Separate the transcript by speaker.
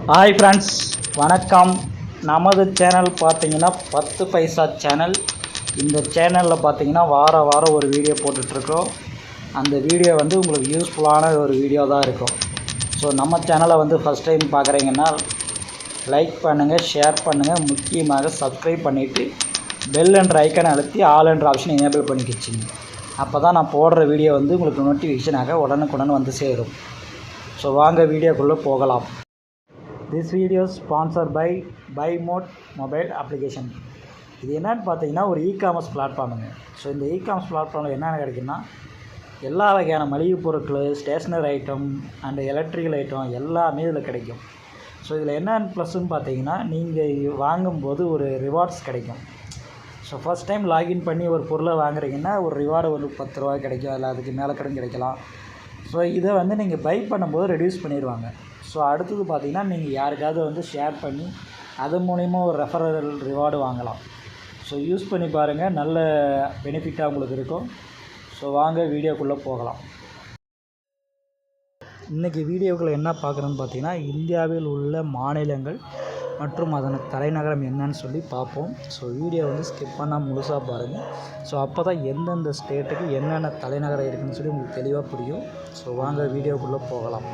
Speaker 1: Hi friends, வணக்கம். நமது channel பார்த்தீங்கன்னா 10 பைசா சேனல். இந்த சேனலில் பார்த்தீங்கன்னா வாரம் ஒரு வீடியோ போட்டுட்ருக்கோம். அந்த வீடியோ வந்து உங்களுக்கு யூஸ்ஃபுல்லான ஒரு வீடியோ தான் இருக்கும். ஸோ நம்ம சேனலை வந்து ஃபஸ்ட் டைம் பார்க்குறீங்கன்னா லைக் பண்ணுங்கள், ஷேர் பண்ணுங்கள், முக்கியமாக சப்ஸ்கிரைப் பண்ணிவிட்டு பெல் என்ற ஐக்கனை அழுத்தி ஆல் என்ற ஆப்ஷன் எனேபிள் பண்ணிக்கிச்சிங்க. அப்போ தான் நான் போடுற வீடியோ வந்து உங்களுக்கு நோட்டிஃபிகேஷனாக உடனுக்குடன் வந்து சேரும். ஸோ வாங்க வீடியோக்குள்ளே போகலாம். This video is sponsored by BuyMote mobile application. இது என்னன்னு பார்த்தீங்கன்னா ஒரு இ-காமர்ஸ் பிளாட்ஃபார்முங்க. ஸோ இந்த இ-காமர்ஸ் பிளாட்ஃபார்மில் என்னென்ன கிடைக்குன்னா எல்லா வகையான மளிகை பொருட்கள், stationery item and electrical item எல்லாமே இதில் கிடைக்கும். ஸோ இதில் என்னென்ன ப்ளஸ்ன்னு பார்த்தீங்கன்னா நீங்கள் வாங்கும்போது ஒரு ரிவார்ட்ஸ் கிடைக்கும். ஸோ ஃபஸ்ட் டைம் லாகின் பண்ணி ஒரு பொருளை வாங்குறீங்கன்னா ஒரு ரிவார்டு ஒரு 10 ரூபா கிடைக்கும், இல்லை அதுக்கு மேலே கடன் கிடைக்கலாம். ஸோ இதை வந்து நீங்கள் பை பண்ணும்போது ரெடியூஸ் பண்ணிடுவாங்க. ஸோ அடுத்தது பார்த்திங்கன்னா நீங்கள் யாருக்காவது வந்து ஷேர் பண்ணி அது மூலிமா ஒரு ரெஃபரல் ரிவார்டு வாங்கலாம். ஸோ யூஸ் பண்ணி பாருங்கள், நல்ல பெனிஃபிட்டாக உங்களுக்கு இருக்கும். ஸோ வாங்க வீடியோக்குள்ளே போகலாம். இன்றைக்கி வீடியோக்குள்ளே என்ன பார்க்குறோன்னு பார்த்தீங்கன்னா இந்தியாவில் உள்ள மாநிலங்கள் மற்றும் அதன் தலைநகரம் என்னன்னு சொல்லி பார்ப்போம். ஸோ வீடியோ வந்து ஸ்கிப் பண்ணால் முழுசாக பாருங்கள். ஸோ அப்போ தான் எந்தெந்த ஸ்டேட்டுக்கு என்னென்ன தலைநகரம் இருக்குதுன்னு சொல்லி உங்களுக்கு தெளிவாக புரியும். ஸோ வாங்க வீடியோக்குள்ளே போகலாம்.